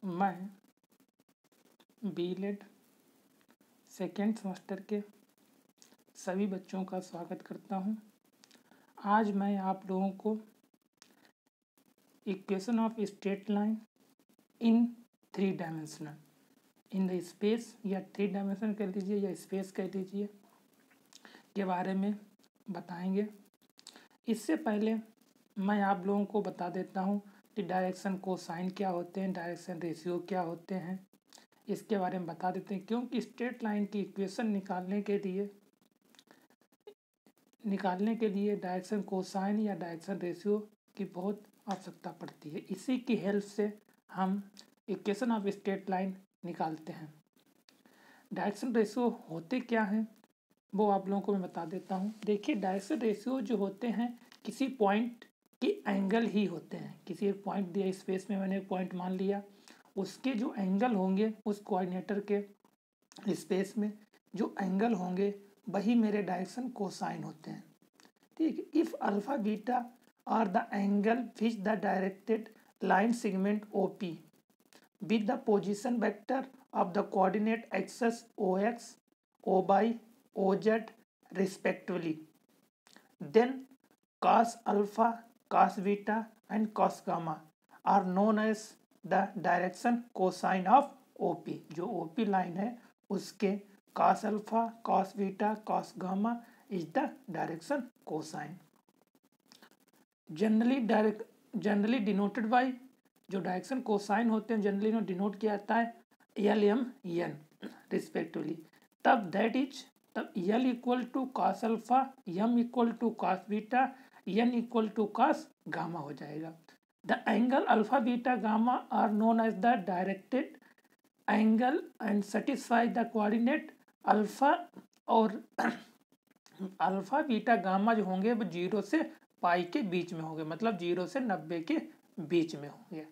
मैं B.Led second semester के सभी बच्चों का स्वागत करता हूं। आज मैं आप लोगों को equation of straight line in 3 dimensional in the space या 3 डायमेंशन कह लीजिए या स्पेस कह लीजिए के बारे में बताएंगे। इससे पहले मैं आप लोगों को बता देता हूं कि डायरेक्शन कोसाइन क्या होते हैं, डायरेक्शन रेशियो क्या होते हैं, इसके बारे में बता देते हैं। क्योंकि स्ट्रेट लाइन की इक्वेशन निकालने के लिए डायरेक्शन कोसाइन या डायरेक्शन रेशियो की बहुत आवश्यकता पड़ती है। इसी की हेल्प से हम इक्वेशन ऑफ स्ट्रेट लाइन निकालते हैं। डायरेक्शन रेशियो होते क्या हैं वो आप लोगों को मैं बता देता हूँ। देखिए, डायरेक्शन रेशियो जो होते हैं किसी पॉइंट के एंगल ही होते हैं। किसी एक पॉइंट दिया स्पेस में, मैंने एक पॉइंट मान लिया, उसके जो एंगल होंगे उस कोऑर्डिनेटर के स्पेस में जो एंगल होंगे वही मेरे डायरेक्शन कोसाइन होते हैं। ठीक है। If alpha beta are the angle which the directed line segment OP with the position vector of the coordinate axis OX, OY, OZ respectively, then cos alpha, cos beta and cos gamma are known as the direction cosine of OP। जो OP line है उसके cos alpha, cos beta, cos gamma is the direction cosine। Generally denoted by, जो direction cosine होते हैं generally denote किया जाता है LM N respectively. तब L equal to cos alpha, M equal to cos beta, N equal to cos gamma हो जाएगा। The angle alpha beta gamma are known as the directed angle and satisfy the coordinate alpha. और alpha beta gamma जो होंगे वो 0 से पाई के बीच में होंगे, मतलब 0 से 90 के बीच में होंगे।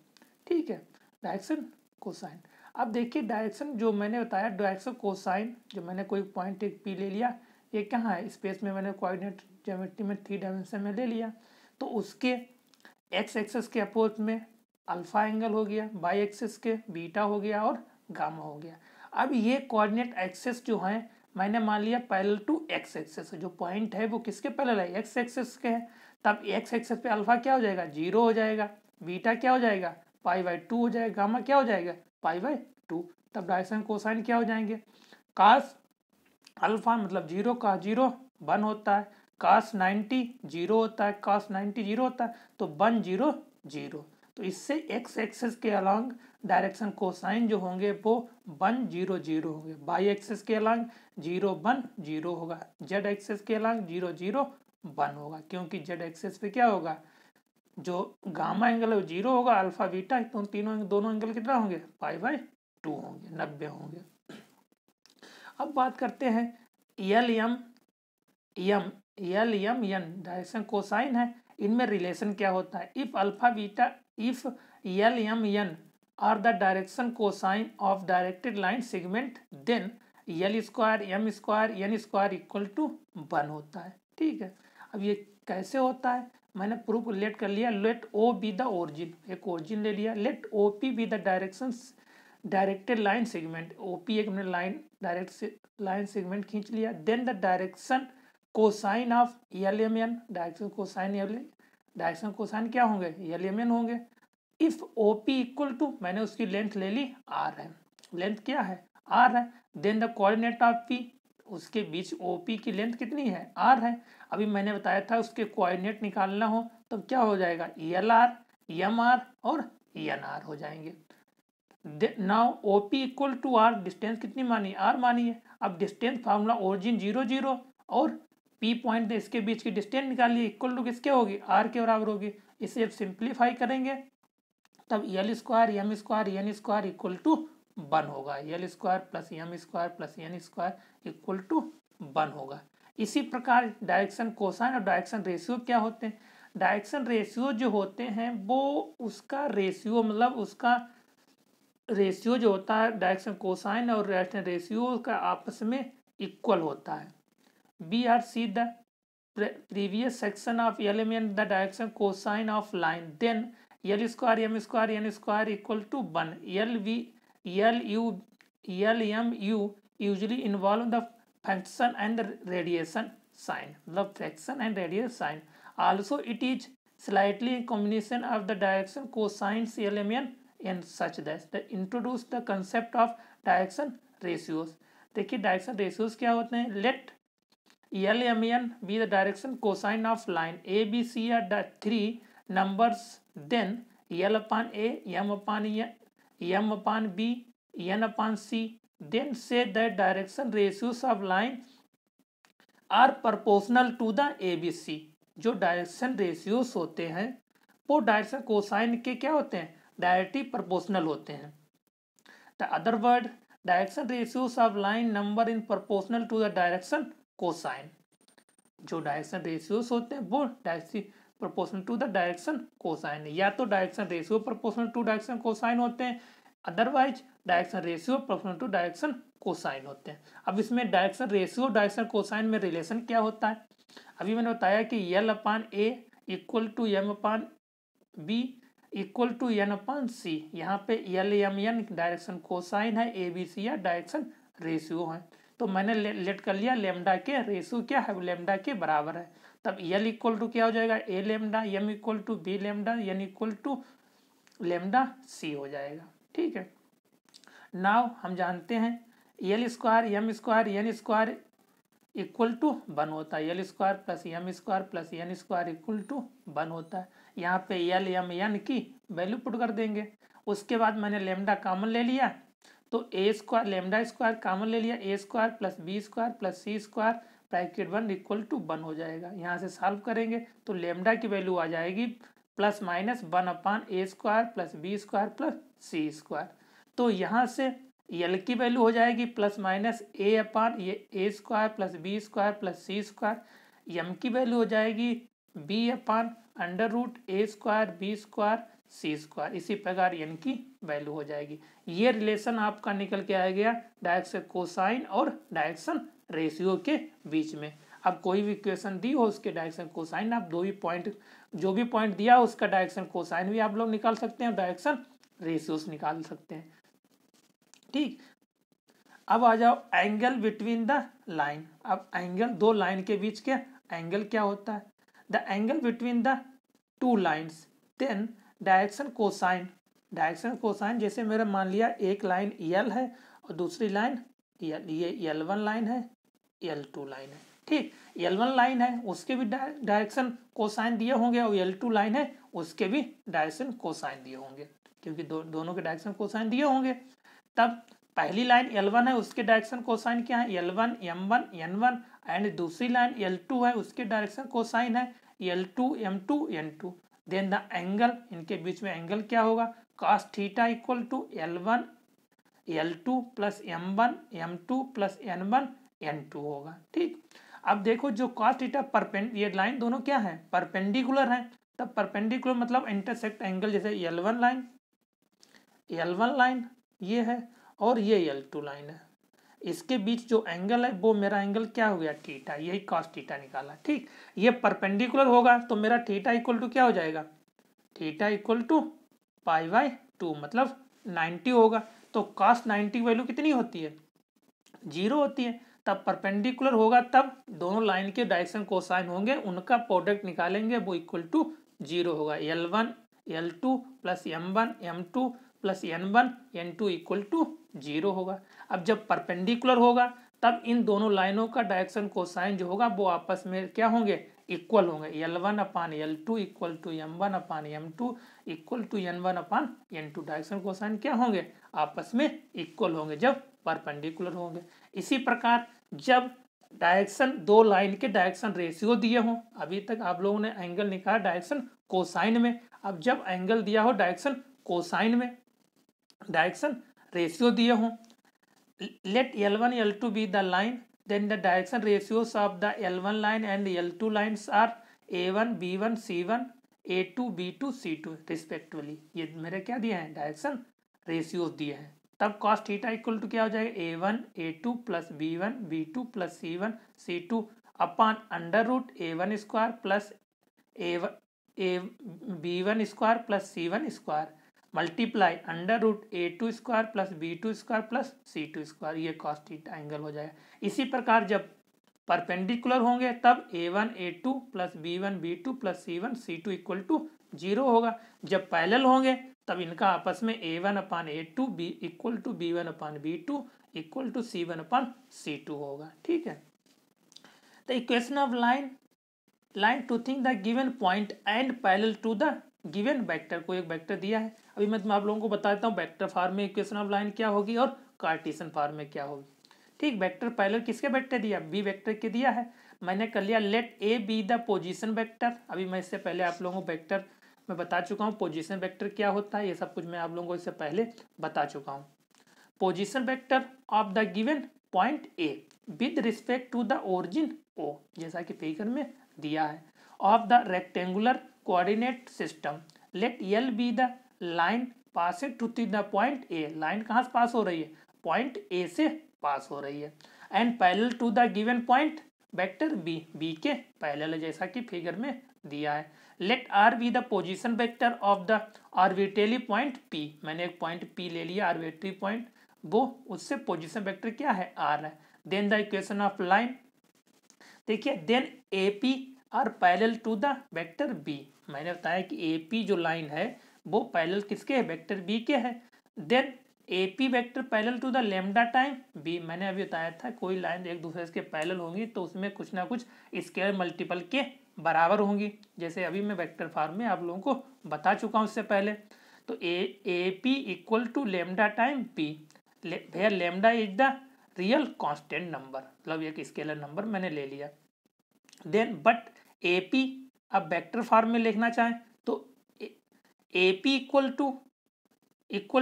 ठीक है। Direction cosine. अब देखिए, डायरेक्शन जो मैंने बताया डायरेक्शन कोसाइन, जो मैंने कोई पॉइंट एक P ले लिया, ये कहाँ है स्पेस में, मैंने कोऑर्डिनेट ज्योमेट्री में 3 डायमेंशन में ले लिया, तो उसके एक्स एक्सिस के अपोज में अल्फा एंगल हो गया, वाई एक्सिस के बीटा हो गया और गामा हो गया। अब ये कोऑर्डिनेट एक्सिस जो हैं मैंने मान लिया पैरेलल टू एक्स एक्सिस, जो पॉइंट है वो किसके पैरेलल है, एक्स एक्सिस के है। तब एक्स एक्सिस पे अल्फा क्या हो जाएगा, 0 हो जाएगा, बीटा क्या हो जाएगा, π/2 हो जाएगा, गामा क्या हो जाएगा, π/2। तब डायरेक्शन कोसाइन क्या हो जाएंगे, cos अल्फा मतलब 0 का 0 1 होता है, cos 90 0 होता है, cos 90 0 होता है, तो 1 0 0। तो इससे एक्स एक्सिस के अलॉन्ग डायरेक्शन कोसाइन जो होंगे वो 1 0 0 होंगे, वाई एक्सिस के अलॉन्ग 0 1 0 होगा, जेड एक्सिस के अलॉन्ग 0 0 1 होगा। क्योंकि जेड एक्सिस पे क्या होगा, जो गामा एंगल है वो 0 होगा, अल्फा बीटा तो दोनों एंगल कितना होंगे, π/2 होंगे, 90 होंगे। अब बात करते हैं LM N डायरेक्शन कोसाइन है, इनमें रिलेशन क्या होता है। If LM N are the direction cosine of directed line segment, then L square M square N square equal to 1 होता है। ठीक है। अब ये कैसे होता है, मैंने प्रूफ लेट कर लिया। Let O be the origin, एक ओरिजिन ले लिया। Let OP be the direction directed line segment, OP एक हमने लाइन डायरेक्ट लाइन सेगमेंट खींच लिया। Then the direction cosine of LMN, direction cosine क्या होंगे, LMN होंगे। इफ OP इक्वल टू, मैंने उसकी लेंथ ले ली R है, लेंथ क्या है R है। Then the coordinate of P, उसके बीच OP की लेंथ कितनी है R है। अभी मैंने बताया था उसके कोऑर्डिनेट निकालना हो तो क्या हो जाएगा, LR MR और NR हो जाएंगे। Now OP equal to R, distance कितनी मानी, R मानी है। अब डिस्टेंस फार्मूला ओरिजिन 0 0 और P पॉइंट इसके बीच की डिस्टेंस निकालिए, इक्वल टू किसके होगी, R के बराबर होगी। इसे अब सिंप्लीफाई करेंगे तब L square M square N square equal to 1 होगा, L square plus M square plus N square equal to 1 होगा। इसी प्रकार डायरेक्शन कोसाइन और डायरेक्शन रेशियो क्या होते हैं। डायरेक्शन रेशियो जो होते हैं वो उसका रेशियो, मतलब उसका रेशियो जो होता है डायरेक्शन कोसाइन और डायरेक्शन रेशियो का आपस में इक्वल होता है। BRC the previous section of element the direction cosine of line, then L square M square N square equal to 1 L M you usually involve the fraction and radiation sine, मतलब fraction and radiation sine. Also it is slightly combination of the direction cosines LMN and such that introduce the concept of direction ratios. देखिए direction ratios क्या होते हैं. Let LMN be the direction cosine of line ABC are the three numbers, then L upon A, M upon N, M upon B, N upon C. Then say that direction ratios of line are proportional to the ABC. जो direction ratios होते हैं वो direction cosine के क्या होते हैं, directly proportional होते हैं. The other word direction ratios of line number in proportional to the direction cosine. जो डायरेक्शन रेशियोज होते हैं वो directly proportional to the direction cosine. या तो direction ratio proportional to direction cosine होते हैं, otherwise direction ratio proportional to direction cosine होते हैं. अब इसमें डायरेक्शन रेशियो डायरेक्शन कोसाइन में रिलेशन क्या होता है. अभी मैंने बताया कि L upon A equal to M upon B equal to N upon C. यहाँ पे L M N direction cosine है, ए बी सी या डायरेक्शन रेशियो है. तो मैंने लेट कर लिया लेमडा के रेशियो क्या है, लेमडा के बराबर है. तब एल इक्वल टू क्या हो जाएगा, A lambda, M equal to B lambda, N equal to lambda C हो जाएगा. ठीक है. नाउ हम जानते हैं L square M square N square equal to 1 होता है. L square plus M square plus N square equal to 1 होता है. यहाँ पे एल एम एन की वैल्यू पुट कर देंगे. उसके बाद मैंने लेमडा कॉमन ले लिया तो A square lambda square common ले लिया, A square plus B square plus C square bracket 1 equal to 1 हो जाएगा. यहाँ से सॉल्व करेंगे तो लेमडा की वैल्यू आ जाएगी plus minus 1 upon A square plus B square plus C square. तो यहाँ से एल की वैल्यू हो जाएगी प्लस माइनस ए अपान ये A square plus B square plus C square. M की वैल्यू हो जाएगी B upon under root A square B square C square. इसी प्रकार एन की वैल्यू हो जाएगी. ये रिलेशन आपका निकल के आ गया डायरेक्शन कोसाइन और डायरेक्शन रेशियो के बीच में. अब कोई भी इक्वेशन दी हो उसके डायरेक्शन कोसाइन आप दो ही पॉइंट जो भी पॉइंट दिया उसका डायरेक्शन कोसाइन भी आप लोग निकाल सकते हैं और डायरेक्शन रेशियोज निकाल सकते हैं. ठीक. अब आ जाओ एंगल बिटवीन द लाइन. अब एंगल दो लाइन के बीच के एंगल क्या होता है, the angle between the two lines then direction cosine. Direction cosine जैसे मेरा मान लिया एक लाइन एल है और दूसरी लाइन ये L1 लाइन है L2 लाइन है. ठीक. L1 लाइन है उसके भी डायरेक्शन कोसाइन दिए होंगे और L2 लाइन है उसके भी डायरेक्शन कोसाइन दिए होंगे क्योंकि दोनों के डायरेक्शन कोसाइन दिए होंगे. तब पहली लाइन L1 है उसके डायरेक्शन कोसाइन क्या है, L1 M1 N1 एंड दूसरी लाइन L2 है उसके डायरेक्शन कोसाइन है L2 M2 N2. Then the angle इनके बीच में एंगल क्या होगा, cos theta equal to L1 L2 plus M1 M2 plus N1 N2 होगा. ठीक. अब देखो जो cos थीटा ये लाइन दोनों क्या है, परपेंडिकुलर है. तब परपेंडिकुलर मतलब इंटरसेक्ट एंगल, जैसे L1 लाइन ये है और ये L2 लाइन है, इसके बीच जो एंगल है वो मेरा एंगल क्या हो गया, थीटा. यही cos थीटा निकाला. ठीक. ये परपेंडिकुलर होगा तो मेरा थीटा इक्वल टू क्या हो जाएगा, थीटा इक्वल टू π/2 मतलब 90 होगा. तो cos 90 की वैल्यू कितनी होती है, 0 होती है. तब परपेंडिकुलर होगा तब दोनों लाइन के डायरेक्शन कोसाइन होंगे, उनका प्रोडक्ट निकालेंगे वो इक्वल टू 0 होगा. L1 L2 plus M1 M2 plus N1 N2 equal to 0 होगा. अब जब परपेंडिकुलर होगा तब इन दोनों लाइनों का डायरेक्शन कोसाइन जो होगा वो आपस में क्या होंगे, इक्वल होंगे. L1 upon L2 equal to M1 upon M2 equal to N1 upon N2. Direction cosine क्या होंगे, आपस में इक्वल होंगे जब परपेंडिकुलर होंगे. इसी प्रकार जब डायरेक्शन दो लाइन के डायरेक्शन रेशियो दिए हों, अभी तक आप लोगों ने एंगल निकाला डायरेक्शन कोसाइन में, अब जब एंगल दिया हो डायरेक्शन कोसाइन में डायरेक्शन रेशियो दिए हों, let L1 L2 be the line, then the direction ratios of the L1 line and L2 lines are A1 B1 C1 A2 B2 C2 respectively. ये मेरे क्या दिए हैं, डायरेक्शन रेशियोज दिए हैं. तब cos थीटा इक्वल टू क्या हो जाएगा, A1 A2 plus B1 B2 plus C1 C2 upon under root A1 square plus A B1 square plus C1 square multiply under root A2 square plus B2 square plus C2 square, ये cos theta angle हो जाएगा। इसी प्रकार जब perpendicular होंगे तब A1 A2 plus B1 B2 plus C1 C2 equal to 0 होगा। जब पैरेलल होंगे तब इनका आपस में A1 upon A2 B equal to B1 upon B2 equal to C1 upon C2 होगा। ठीक है, the equation of line to think the given point and parallel to the given vector, को एक वेक्टर दिया है। अभी मैं आप लोगों को बताता हूँ वेक्टर फॉर्म में इक्वेशन ऑफ लाइन क्या होगी और कार्टेशियन फॉर्म में क्या होगी। ठीक, वेक्टर पैरेलल किसके वेक्टर दिया, बी वेक्टर के दिया है। मैंने कर लिया let A be the position vector. अभी मैं इससे पहले आप लोगों को वेक्टर मैं बता चुका हूँ पोजीशन वेक्टर क्या होता है, ये सब कुछ मैं आप लोगों को इससे पहले बता चुका हूँ। Position vector of the given point A with respect to the origin O, जैसा कि फिगर में दिया है, of the rectangular coordinate system. Let L be the line passing to the point A, line कहाँ से पास हो रही है, पॉइंट ए से पास हो रही है। And parallel to the given point vector B, B के पैरेलल है जैसा कि फिगर में दिया है। Let R be the position vector of the arbitrary point P, मैंने एक पॉइंट पी ले लिया आर्बिट्रेरी पॉइंट, वो उससे पोजीशन वेक्टर क्या है, आर है। Then the equation of line, देखिए then A P R parallel to the vector B, मैंने बताया कि ए पी जो लाइन है वो पैरेलल किसके है, वेक्टर बी के है। Then A P vector parallel to the lambda time B, मैंने अभी बताया था कोई लाइन एक दूसरे के पैरेलल होंगी तो उसमें कुछ ना कुछ स्केलर मल्टीपल के बराबर होंगी, जैसे अभी मैं वेक्टर फॉर्म में आप लोगों को बता चुका हूँ उससे पहले। तो A P equal to lambda time P, where lambda is the real constant number, मतलब एक स्केलर नंबर मैंने ले लिया। देन बट ए पी अब वेक्टर फॉर्म में लिखना चाहें तो A P equal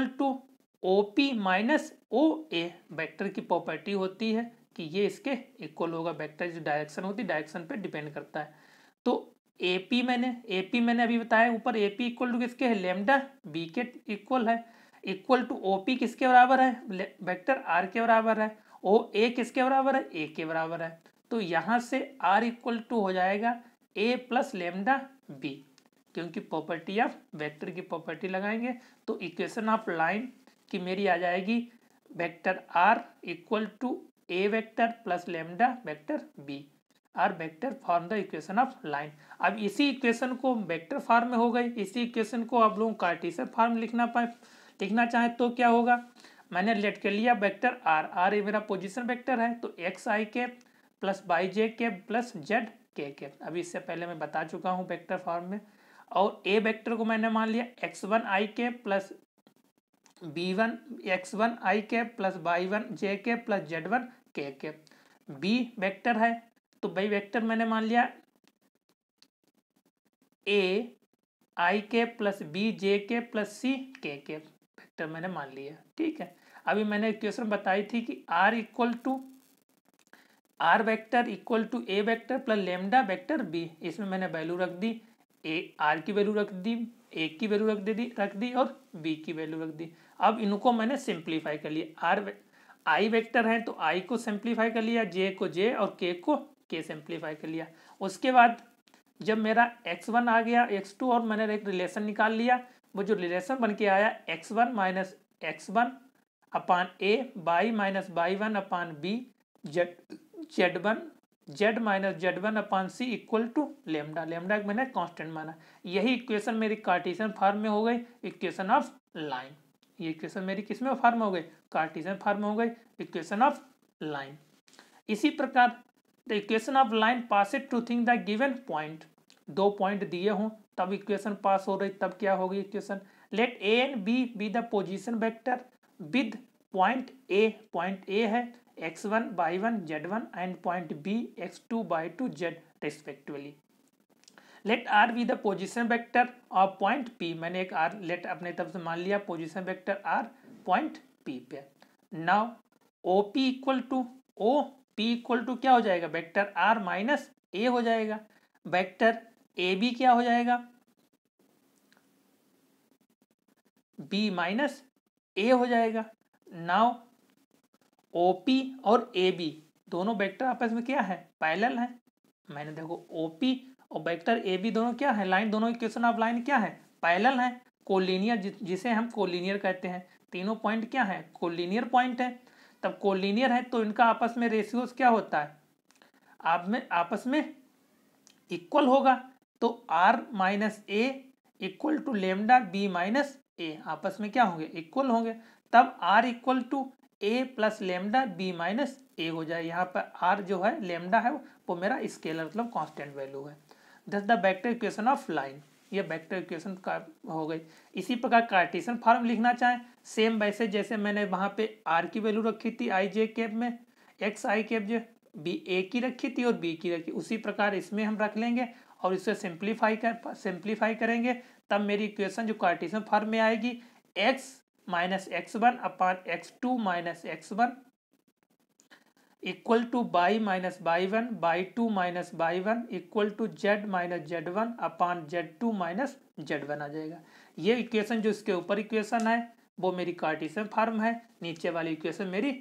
to O P minus O A, vector की प्रॉपर्टी होती है कि ये इसके इक्वल होगा, वेक्टर जो डायरेक्शन होती है डायरेक्शन पे डिपेंड करता है। तो ए पी मैंने अभी बताया ऊपर, ए पी इक्वल टू किसके है, लेमडा बी के इक्वल है, इक्वल टू ओ पी किसके बराबर है, वेक्टर आर के बराबर है, ओ ए किसके बराबर है, ए के बराबर है। तो यहाँ से आर इक्वल टू हो जाएगा ए प्लस लेमडा बी, क्योंकि प्रॉपर्टी ऑफ वेक्टर की प्रॉपर्टी लगाएंगे तो इक्वेशन ऑफ लाइन की मेरी आ जाएगी vector R equal to A vector plus lambda vector B, R vector form the equation of line. अब इसी इक्वेशन को वेक्टर फॉर्म में हो गई, इसी इक्वेशन को आप लोग कार्टेशियन फॉर्म लिखना चाहें तो क्या होगा, मैंने लेट कर लिया वेक्टर आर, आर मेरा पोजीशन वेक्टर है तो एक्स आई के प्लस वाई जे के प्लस जेड के। अभी इससे पहले मैं बता चुका हूँ वेक्टर फॉर्म में। और ए वेक्टर को मैंने मान लिया x one I K plus B one X one I K plus Y one J K plus Z one K. B vector है तो बी वेक्टर मैंने मान लिया ए आई K plus B J K plus सी के वेक्टर मैंने मान लिया। ठीक है, अभी मैंने इक्वेशन बताई थी कि R equal to R vector equal to A vector plus lambda vector B, इसमें मैंने वैल्यू रख दी, ए आर की वैल्यू रख दी, ए की वैल्यू रख दी और बी की वैल्यू रख दी। अब इनको मैंने सिंप्लीफाई कर लिया, आर आई वेक्टर है तो आई को सिंप्लीफाई कर लिया, जे को जे और के को के सिंप्लीफाई कर लिया। उसके बाद जब मेरा x1 आ गया x2 और मैंने एक रिलेशन निकाल लिया, वो जो रिलेशन बन के आया x1 minus x1 upon A y minus by one upon B Z minus Z one upon C equal to lambda, lambda मैंने कांस्टेंट माना। यही इक्वेशन मेरी कार्टेशियन फॉर्म में हो गई, इक्वेशन ऑफ लाइन। ये इक्वेशन मेरी किस में फॉर्म हो गई, कार्टेशियन फॉर्म में हो गई, इक्वेशन ऑफ लाइन। इसी प्रकार the equation of line pass to think the given point, दो पॉइंट दिए हों तब इक्वेशन पास हो रही, तब क्या होगी equation, let A and B the position vector with point A है x1 y1 z1 and point b x2 y2 z respectively. Let R be the position vector of point p, मैंने एक are late अपने तरफ से मान लिया position vector R point p पे। Now O P equal to क्या हो जाएगा, वेक्टर आर माइनस ए हो जाएगा, वेक्टर ए बी क्या हो जाएगा, बी माइनस ए हो जाएगा। नाउ ओपी और ए बी दोनों वेक्टर आपस में क्या है, पैरेलल है। मैंने देखो ओपी और वेक्टर ए बी दोनों क्या है, लाइन, दोनों इक्वेशन ऑफ लाइन क्या है, पैरेलल है, कोलिनियर, जिसे हम कोलिनियर कहते हैं। तीनों पॉइंट क्या है, कोलिनियर पॉइंट है। तब कोलिनियर है तो इनका आपस में रेशियोज क्या होता है, आपस में इक्वल होगा। तो r minus A equal to lambda B minus A, आपस में क्या होंगे, इक्वल होंगे। तब r equal to A plus lambda B minus A हो जाए। यहाँ पर r जो है लेमडा है वो मेरा स्केलर मतलब कांस्टेंट वैल्यू है। दस the vector equation of line, ये वेक्टर इक्वेशन का हो गई। इसी प्रकार कार्टेशियन फॉर्म लिखना चाहें सेम वैसे जैसे मैंने वहाँ पे r की वैल्यू रखी थी आई जे कैप में, एक्स आई कैप जो बी ए की रखी थी और बी की रखी, उसी प्रकार इसमें हम रख लेंगे और इसे सिंप्लीफाई करेंगे। तब मेरी इक्वेशन जो कार्टेशियन फॉर्म में आएगी x minus X one upon x two minus X one equal to by minus by one by two minus by one equal to Z minus Z one upon Z two minus Z one आ जाएगा। ये equation जो इसके ऊपर equation है वो मेरी Cartesian form है, नीचे वाली इक्वेशन मेरी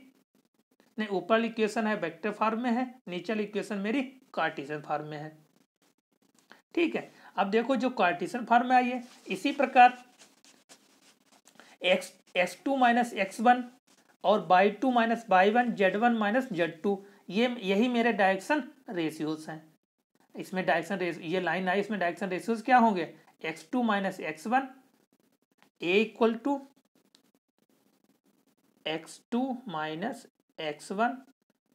नहीं, ऊपर वाली इक्वेशन है वेक्टर फॉर्म में है, नीचे वाली इक्वेशन मेरी कार्टेशियन फॉर्म में है। ठीक है, अब देखो जो कार्टेशियन फॉर्म में आई है इसी प्रकार X two minus X one और Y two minus by one Z one minus Z two, यही मेरे डायरेक्शन रेशियोज हैं। इसमें डायरेक्शन रेशियो, ये लाइन आई, इसमें डायरेक्शन रेशियोज क्या होंगे, X two minus X one A equal to X two minus X one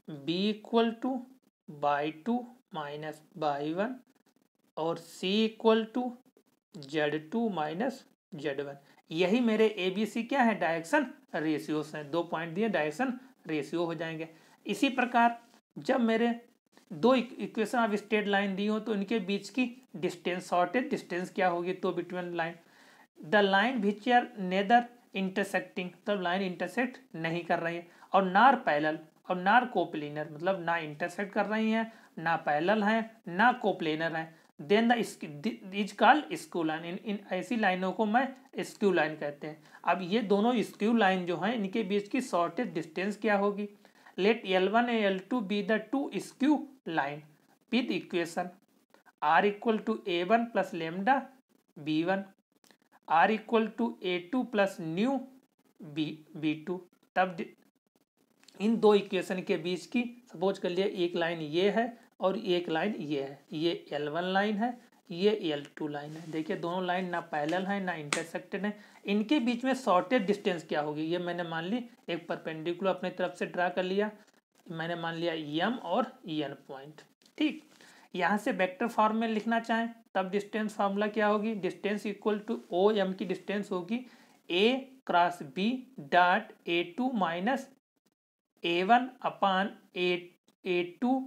B equal to Y two minus by one और C equal to Z two minus Z one. यही मेरे A B C क्या है, direction ratios हैं। 2 point दिए, direction ratio हो जाएंगे। इसी प्रकार जब मेरे दो इक्वेशन ऑफ स्ट्रेट लाइन दी हो तो इनके बीच की डिस्टेंस, शॉर्टेज डिस्टेंस क्या होगी, तो between line the line which are neither intersecting, तब लाइन इंटरसेक्ट नहीं कर रही है, और नार पैरेलल और नार कोप्लेनर, मतलब ना इंटरसेक्ट कर रही हैं, ना पैरेलल हैं, ना कोप्लेनर हैं, then the is called skew line. इन ऐसी लाइनों को मैं स्क्यू लाइन कहते हैं। अब ये दोनों स्क्यू लाइन जो हैं इनके बीच की शॉर्टेज डिस्टेंस क्या होगी, let L1 and L2 be the two skew line with equation r equal to A1 plus lambda B1 r equal to A2 plus mu B2। तब इन दो इक्वेशन के बीच की सपोज कर लिया एक लाइन ये है और एक लाइन ये है, ये L1 लाइन है, ये L2 लाइन है। देखिए दोनों लाइन ना पैरेलल है ना इंटरसेक्टेड है, इनके बीच में शॉर्टेज डिस्टेंस क्या होगी, ये मैंने मान ली एक परपेंडिकुलर अपने तरफ से ड्रा कर लिया, मैंने मान लिया M और N पॉइंट। ठीक, यहाँ से वेक्टर फॉर्म में लिखना चाहें तब डिस्टेंस फार्मूला क्या होगी, डिस्टेंस इक्वल टू OM की डिस्टेंस होगी A cross B dot A2 minus A1 upon A2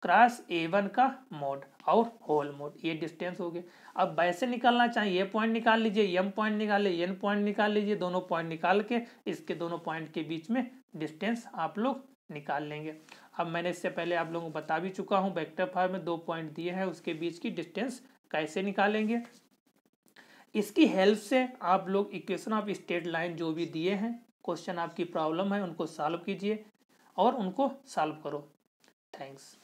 cross A1 का मोड और होल मोड, ये डिस्टेंस हो गए। अब वैसे निकालना चाहिए, ये पॉइंट निकाल लीजिए, M पॉइंट निकाल लीजिए, N पॉइंट निकाल लीजिए, दोनों पॉइंट निकाल के इसके दोनों पॉइंट के बीच में डिस्टेंस आप लोग निकाल लेंगे। अब मैंने इससे पहले आप लोगों को बता भी चुका हूँ वेक्टर फॉर्म में 2 पॉइंट दिए हैं उसके बीच की डिस्टेंस कैसे निकालेंगे। इसकी हेल्प से आप लोग इक्वेशन ऑफ स्ट्रेट लाइन जो भी दिए हैं, क्वेश्चन आपकी प्रॉब्लम है उनको सॉल्व कीजिए और उनको सॉल्व करो। थैंक्स।